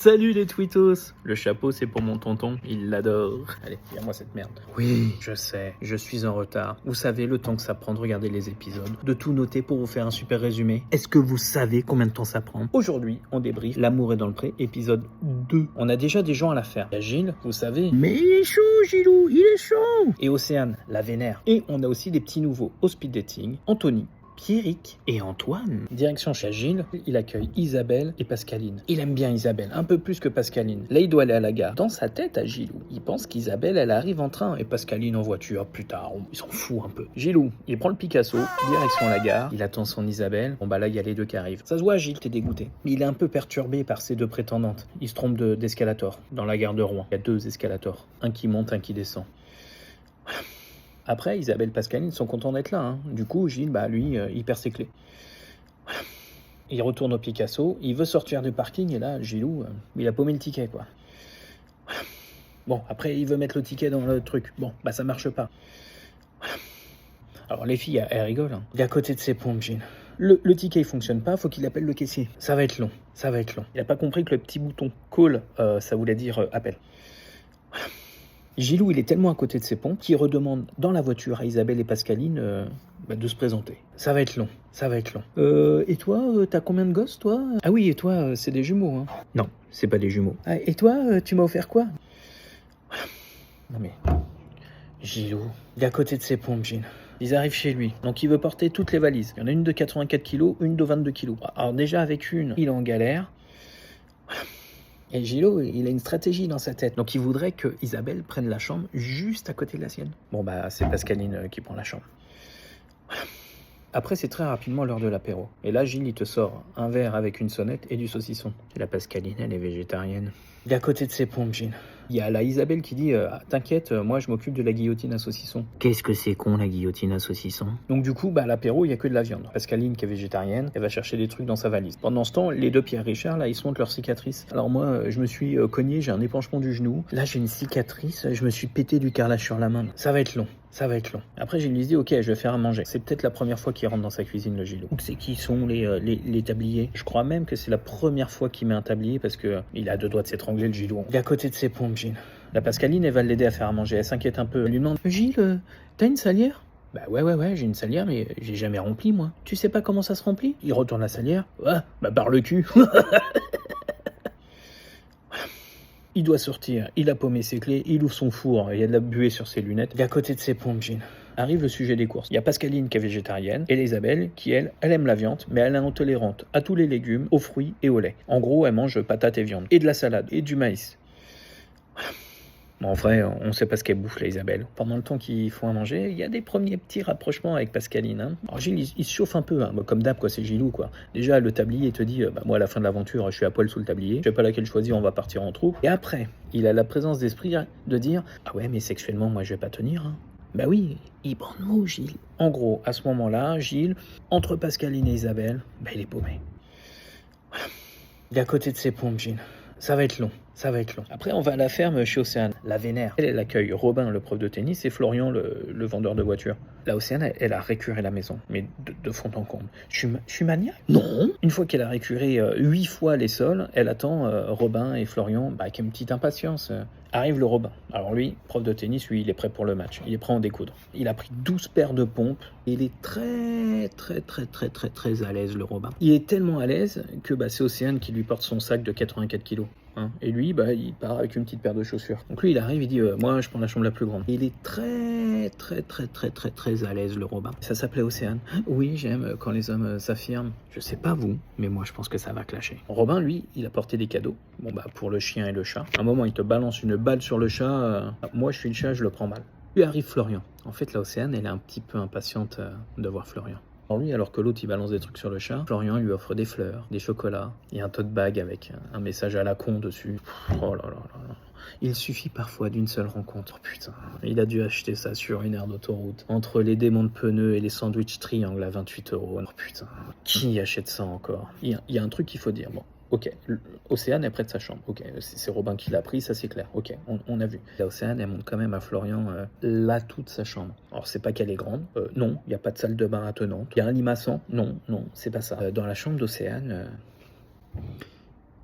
Salut les twittos. Le chapeau c'est pour mon tonton, il l'adore. Allez, viens-moi cette merde. Oui, je sais, je suis en retard. Vous savez le temps que ça prend de regarder les épisodes, de tout noter pour vous faire un super résumé. Est-ce que vous savez combien de temps ça prend? Aujourd'hui, on débriefe L'amour est dans le pré, épisode 2. On a déjà des gens à la faire. Il y a Gilles, vous savez. Mais il est chaud, Gilou, il est chaud. Et Océane, la vénère. Et on a aussi des petits nouveaux au speed dating. Anthony, Pierrick et Antoine. Direction chez Gilles, il accueille Isabelle et Pascaline. Il aime bien Isabelle, un peu plus que Pascaline. Là, il doit aller à la gare. Dans sa tête, à Gilou, il pense qu'Isabelle, elle arrive en train et Pascaline en voiture plus tard. Il s'en fout un peu. Gilou, il prend le Picasso, direction la gare. Il attend son Isabelle. Bon, bah là, il y a les deux qui arrivent. Ça se voit, Gilles, t'es dégoûté. Mais il est un peu perturbé par ces deux prétendantes. Il se trompe d'escalator dans la gare de Rouen. Il y a deux escalators. Un qui monte, un qui descend. Après, Isabelle et Pascaline sont contents d'être là. Hein. Du coup, Gilles, lui, il perd ses clés. Voilà. Il retourne au Picasso, il veut sortir du parking, et là, Gilou, il a paumé le ticket, quoi. Voilà. Bon, après, il veut mettre le ticket dans le truc. Bon, ça marche pas. Voilà. Alors, les filles, elles rigolent. Hein. Il est à côté de ses pompes, Gilles. Le ticket, il fonctionne pas, faut qu'il appelle le caissier. Ça va être long, ça va être long. Il a pas compris que le petit bouton call, ça voulait dire appel. Voilà. Gilou, il est tellement à côté de ses pompes qu'il redemande dans la voiture à Isabelle et Pascaline de se présenter. Ça va être long, ça va être long. Et toi, t'as combien de gosses, toi? Ah oui, et toi, c'est des jumeaux, hein? Non, c'est pas des jumeaux. Ah, et toi, tu m'as offert quoi? Voilà. Non mais... Gilou, il est à côté de ses pompes, Gilles. Ils arrivent chez lui, donc il veut porter toutes les valises. Il y en a une de 84 kg, une de 22 kg. Alors déjà, avec une, il est en galère. Voilà. Et Gilou, il a une stratégie dans sa tête. Donc il voudrait que Isabelle prenne la chambre juste à côté de la sienne. Bon c'est Pascaline qui prend la chambre. Voilà. Après c'est très rapidement l'heure de l'apéro. Et là Gilles il te sort un verre avec une sonnette et du saucisson. Et la Pascaline elle est végétarienne. Il est à côté de ses pompes, Gilles. Il y a la Isabelle qui dit t'inquiète, moi je m'occupe de la guillotine à saucisson. Qu'est-ce que c'est con la guillotine à saucisson? Donc du coup, à l'apéro, il y a que de la viande. Pascaline qui est végétarienne, elle va chercher des trucs dans sa valise. Pendant ce temps, les deux Pierre Richard, là, ils se montrent leurs cicatrices. Alors moi, je me suis cogné, j'ai un épanchement du genou. Là, j'ai une cicatrice, je me suis pété du carrelage sur la main. Ça va être long. Ça va être long. Après, j'ai lui dit, ok, je vais faire à manger. C'est peut-être la première fois qu'il rentre dans sa cuisine, le Gilou. C'est qui sont les tabliers? Je crois même que c'est la première fois qu'il met un tablier parce que il a deux doigts de s'étrangler, le Gilou. Il est à côté de ses pompes, Gilles. La Pascaline, elle va l'aider à faire à manger. Elle s'inquiète un peu. Elle lui demande, Gilles, t'as une salière? Ouais, j'ai une salière, mais j'ai jamais rempli, moi. Tu sais pas comment ça se remplit? Il retourne la salière. Par le cul. Il doit sortir, il a paumé ses clés, il ouvre son four, il y a de la buée sur ses lunettes. Il est à côté de ses pompes, Gilles. Arrive le sujet des courses. Il y a Pascaline qui est végétarienne et Isabelle qui, elle aime la viande, mais elle est intolérante à tous les légumes, aux fruits et au lait. En gros, elle mange patates et viande, et de la salade, et du maïs. Voilà. Bon, en vrai, on sait pas ce qu'elle bouffe, la Isabelle. Pendant le temps qu'ils font à manger, il y a des premiers petits rapprochements avec Pascaline. Hein. Alors Gilles, il se chauffe un peu, hein. Comme d'hab, quoi, c'est Gilou, quoi. Déjà, le tablier te dit, moi, à la fin de l'aventure, je suis à poil sous le tablier, je sais pas laquelle choisir, on va partir en troupe. Et après, il a la présence d'esprit de dire, ah ouais, mais sexuellement, moi, je vais pas tenir. Hein. Oui, il prend le mot, Gilles. En gros, à ce moment-là, Gilles, entre Pascaline et Isabelle, il est paumé. Voilà. Il est à côté de ses pompes, Gilles. Ça va être long, ça va être long. Après, on va à la ferme chez Océane, la vénère. Elle accueille Robin, le prof de tennis, et Florian, le vendeur de voitures. La Océane, elle a récuré la maison, mais de fond en comble. Je suis maniaque? Non. Une fois qu'elle a récuré 8 fois les sols, elle attend Robin et Florian, avec une petite impatience. Arrive le Robin. Alors lui, prof de tennis, lui, il est prêt pour le match. Il est prêt à en découdre. Il a pris 12 paires de pompes. Et il est très à l'aise, le Robin. Il est tellement à l'aise que c'est Océane qui lui porte son sac de 84 kilos. Hein. Et lui, il part avec une petite paire de chaussures. Donc lui, il arrive, il dit, moi, je prends la chambre la plus grande. Et il est très à l'aise, le Robin. Ça s'appelait Océane. Oui, j'aime quand les hommes s'affirment. Je sais pas vous, mais moi, je pense que ça va clasher. Robin, lui, il a porté des cadeaux. Pour le chien et le chat. À un moment, il te balance une balle sur le chat. Moi, je suis le chat, je le prends mal. Puis arrive Florian. En fait, la Océane, elle est un petit peu impatiente de voir Florian. Alors que l'autre, il balance des trucs sur le chat, Florian lui offre des fleurs, des chocolats et un tote bag avec un message à la con dessus. Oh là là là là. Il suffit parfois d'une seule rencontre. Oh putain, il a dû acheter ça sur une aire d'autoroute. Entre les démontes pneus et les sandwichs triangles à 28 €. Oh putain, qui achète ça encore? Il y a un truc qu'il faut dire. Bon. Ok, Océane est près de sa chambre. Ok, c'est Robin qui l'a pris, ça c'est clair. Ok, on a vu. La Océane, elle montre quand même à Florian l'atout de sa chambre. Alors, c'est pas qu'elle est grande. Non, il n'y a pas de salle de bain attenante. Il y a un limaçon. Non, c'est pas ça. Dans la chambre d'Océane,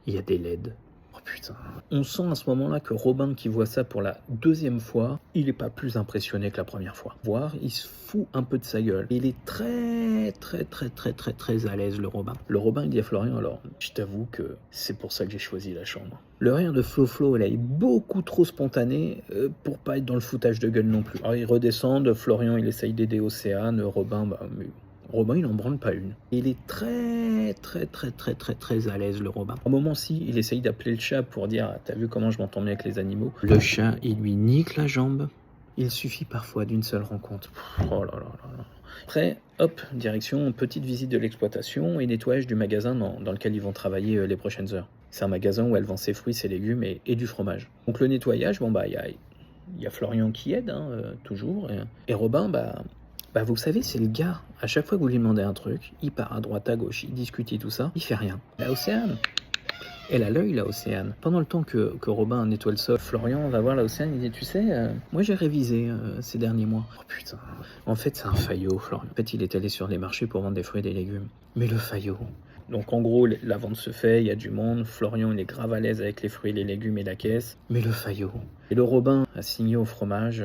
il y a des LED. Oh Putain. On sent à ce moment-là que Robin, qui voit ça pour la deuxième fois, il est pas plus impressionné que la première fois. Voire, il se fout un peu de sa gueule. Il est très à l'aise, le Robin. Le Robin, il dit à Florian, alors, je t'avoue que c'est pour ça que j'ai choisi la chambre. Le rire de Flo, elle est beaucoup trop spontané pour pas être dans le foutage de gueule non plus. Alors, ils redescendent, Florian, il essaye d'aider Océane, Robin, mais Robin, il en branle pas une. Il est très à l'aise, le Robin. Au moment-ci, il essaye d'appeler le chat pour dire « T'as vu comment je m'entends bien avec les animaux ?» Le chat, il lui nique la jambe. Il suffit parfois d'une seule rencontre. Oh là là là là. Après, hop, direction petite visite de l'exploitation et nettoyage du magasin dans lequel ils vont travailler les prochaines heures. C'est un magasin où elle vend ses fruits, ses légumes et du fromage. Donc le nettoyage, bon bah il y a Florian qui aide, toujours. Et Robin, vous savez, c'est le gars. À chaque fois que vous lui demandez un truc, il part à droite, à gauche, il discute et tout ça, il fait rien. Océane, elle a l'œil, là, Océane. Pendant le temps que Robin nettoie le sol, Florian va voir la Océane, il dit, tu sais, moi j'ai révisé ces derniers mois. Oh putain, en fait c'est un faillot, Florian. En fait, il est allé sur les marchés pour vendre des fruits et des légumes. Mais le faillot... Donc en gros, la vente se fait, il y a du monde, Florian il est grave à l'aise avec les fruits, les légumes et la caisse. Mais le faillot... Et le Robin a signé au fromage,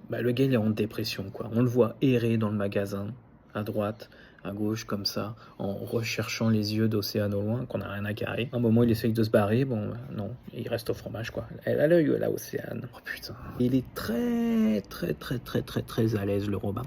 le gars il est en dépression, quoi. On le voit errer dans le magasin, à droite, à gauche, comme ça, en recherchant les yeux d'Océane au loin, qu'on n'a rien à carrer. Un moment il essaye de se barrer, non, il reste au fromage, quoi. Elle a l'œil, là, Océane. Oh putain. Il est très à l'aise, le Robin.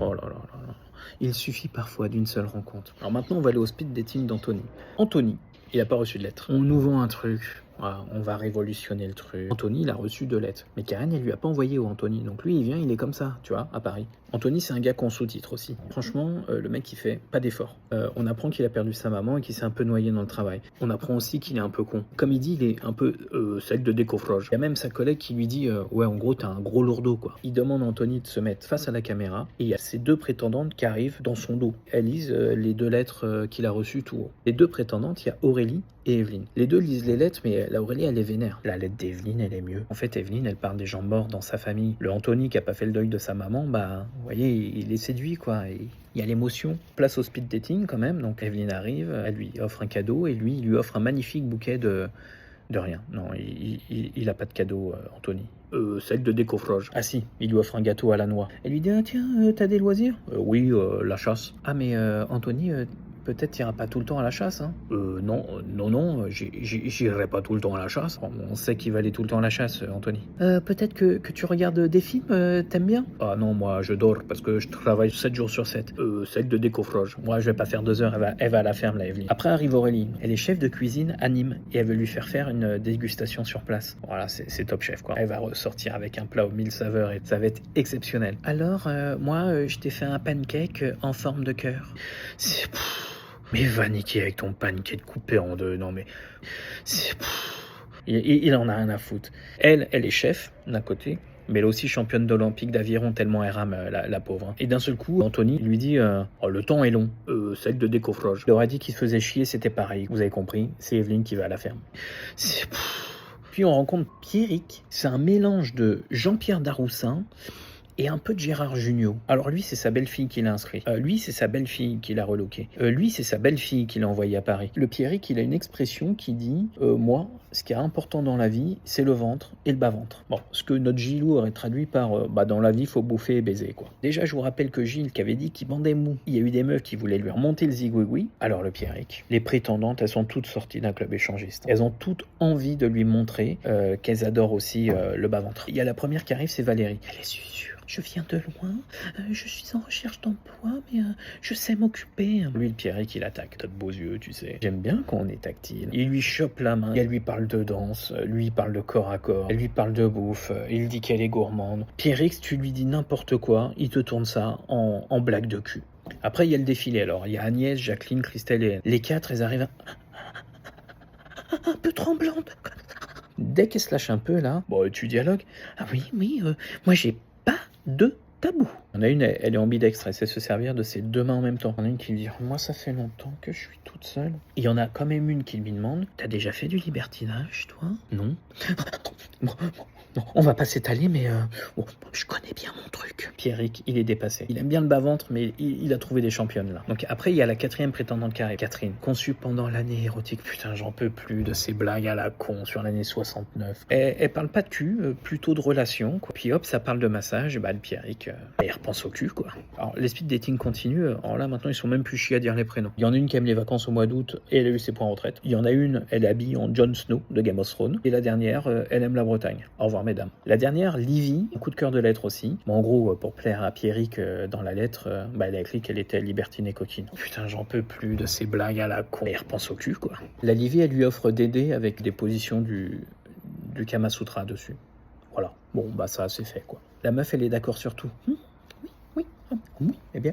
Oh là là là là. Il suffit parfois d'une seule rencontre. Alors maintenant, on va aller au speed dating d'Anthony. Anthony, il n'a pas reçu de lettre. On nous vend un truc. Voilà, on va révolutionner le truc. Anthony, il a reçu 2 lettres. Mais Karen, elle lui a pas envoyé au Anthony. Donc lui, il vient, il est comme ça, tu vois, à Paris. Anthony, c'est un gars qu'on sous-titre aussi. Franchement, le mec, il fait pas d'effort. On apprend qu'il a perdu sa maman et qu'il s'est un peu noyé dans le travail. On apprend aussi qu'il est un peu con. Comme il dit, il est un peu sec de décoffrage. Il y a même sa collègue qui lui dit ouais, en gros, t'as un gros lourdeau, quoi. Il demande à Anthony de se mettre face à la caméra et il y a ces 2 prétendantes qui arrivent dans son dos. Elles lisent les 2 lettres qu'il a reçues tout haut. Les 2 prétendantes, il y a Aurélie et Evelyne. Les 2 lisent les lettres, mais la Aurélie, elle est vénère. La lettre d'Evelyne, elle est mieux. En fait, Evelyne, elle parle des gens morts dans sa famille. Le Anthony qui a pas fait le deuil de sa maman, vous voyez, il est séduit, quoi. Et il y a l'émotion. Place au speed dating, quand même. Donc, Evelyne arrive, elle lui offre un cadeau et lui, il lui offre un magnifique bouquet de rien. Non, il a pas de cadeau, Anthony. Celle de décoffrage. Ah si, il lui offre un gâteau à la noix. Elle lui dit, ah tiens, t'as des loisirs? Oui, la chasse. Ah mais Anthony, peut-être t'iras pas tout le temps à la chasse, hein? Non, j'irai pas tout le temps à la chasse. On sait qu'il va aller tout le temps à la chasse, Anthony. Peut-être que tu regardes des films, t'aimes bien? Ah non, moi je dors parce que je travaille 7 jours sur 7. Celle de décoffrage. Moi je vais pas faire 2 heures, elle va à la ferme, là, Evelyne. Après arrive Aurélie. Elle est chef de cuisine à Nîmes et elle veut lui faire une dégustation sur place. Voilà, c'est top chef, quoi. Elle va ressortir avec un plat aux 1000 saveurs et ça va être exceptionnel. Alors, moi, je t'ai fait un pancake en forme de cœur. Mais va niquer avec ton pancake coupé en 2. Non mais... Il en a rien à foutre. Elle est chef, d'un côté, mais elle est aussi championne d'Olympique d'aviron tellement elle rame, la pauvre. Et d'un seul coup, Anthony lui dit oh, le temps est long, celle de décoffrage. Il aurait dit qu'il se faisait chier, c'était pareil. Vous avez compris, c'est Evelyne qui va à la ferme. Puis on rencontre Pierrick. C'est un mélange de Jean-Pierre Daroussin et un peu de Gérard Jugnot. Alors lui, c'est sa belle-fille qui l'a inscrit. Lui, c'est sa belle-fille qui l'a reloqué. Lui, c'est sa belle-fille qui l'a envoyé à Paris. Le Pierrick, il a une expression qui dit moi, ce qui est important dans la vie, c'est le ventre et le bas-ventre. Bon, ce que notre Gilou aurait traduit par dans la vie, faut bouffer et baiser, quoi. Déjà, je vous rappelle que Gilles qui avait dit qu'il bandait mou. Il y a eu des meufs qui voulaient lui remonter le zigouigoui. Alors le Pierrick, les prétendantes, elles sont toutes sorties d'un club échangiste. Elles ont toutes envie de lui montrer qu'elles adorent aussi le bas-ventre. Il y a la première qui arrive, c'est Valérie. Elle est sûre. Je viens de loin, je suis en recherche d'emploi, mais je sais m'occuper. Lui, le Pierrick, il attaque. T'as de beaux yeux, tu sais. J'aime bien quand on est tactile. Il lui chope la main, elle lui parle de danse, lui il parle de corps à corps, elle lui parle de bouffe, il dit qu'elle est gourmande. Pierrick, si tu lui dis n'importe quoi, il te tourne ça en blague de cul. Après, il y a le défilé, alors. Il y a Agnès, Jacqueline, Christelle et elle. Les 4, elles arrivent un peu tremblantes. Dès qu'elles se lâchent un peu, là, tu dialogues. Ah oui, moi j'ai pas de tabou. On a une, elle est ambidextre, elle sait se servir de ses 2 mains en même temps. On a une qui lui dit moi ça fait longtemps que je suis toute seule. Il y en a quand même une qui lui demande t'as déjà fait du libertinage toi? Non. Non, on va pas s'étaler, mais bon, je connais bien mon truc. Pierrick, il est dépassé. Il aime bien le bas-ventre, mais il a trouvé des championnes, là. Donc après, il y a la 4e prétendante qui arrive, Catherine. Conçue pendant l'année érotique. Putain, j'en peux plus de ces blagues à la con sur l'année 69. Elle parle pas de cul, plutôt de relations, quoi. Puis hop, ça parle de massage, et bah le Pierrick, il repense au cul, quoi. Alors, les speed dating continuent. Alors là, maintenant, ils sont même plus chiés à dire les prénoms. Il y en a une qui aime les vacances au mois d'août, et elle a eu ses points en retraite. Il y en a une, elle est habillée en Jon Snow de Game of Thrones. Et la dernière, elle aime la Bretagne. Au revoir, mesdames. La dernière, Livy, un coup de cœur de lettre aussi. Bon, en gros, pour plaire à Pierrick, dans la lettre, elle a écrit qu'elle était libertine et coquine. Putain, j'en peux plus de ces blagues à la con. Et repense au cul, quoi. La Livy, elle lui offre d'aider avec des positions du Kama Sutra dessus. Voilà. Bon, bah ça, c'est fait, quoi. La meuf, elle est d'accord sur tout. Oui, oui, eh bien,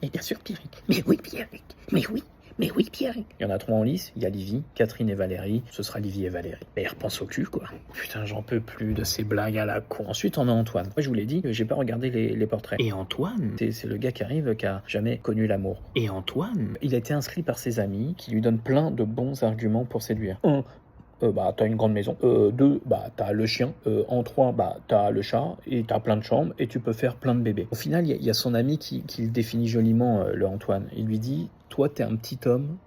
et bien sûr, Pierrick. Mais oui, Pierrick. Mais oui, Pierrick. Il y en a 3 en lice. Il y a Livy, Catherine et Valérie. Ce sera Livy et Valérie. Mais repense au cul, quoi. Putain, j'en peux plus de ces blagues à la con. Ensuite, on a Antoine. Moi, je vous l'ai dit, j'ai pas regardé les portraits. Et Antoine, c'est le gars qui arrive, qui a jamais connu l'amour. Et Antoine, il a été inscrit par ses amis, qui lui donnent plein de bons arguments pour séduire. T'as une grande maison. 2, t'as le chien. En 3, t'as le chat. Et t'as plein de chambres. Et tu peux faire plein de bébés. Au final, il y a son ami qui le définit joliment, le Antoine. Il lui dit, toi, t'es un petit homme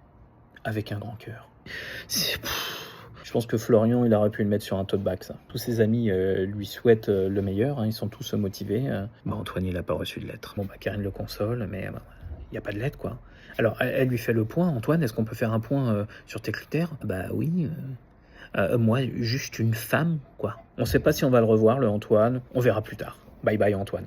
avec un grand cœur. Je pense que Florian, il aurait pu le mettre sur un tote bag, ça. Tous ses amis lui souhaitent le meilleur. Hein, ils sont tous motivés. Antoine, il a pas reçu de lettre. Bon, Karine le console, mais il n'y a pas de lettre, quoi. Alors, elle lui fait le point. Antoine, est-ce qu'on peut faire un point sur tes critères? Bah oui. Moi, juste une femme, quoi. On sait pas si on va le revoir, le Antoine. On verra plus tard. Bye bye, Antoine.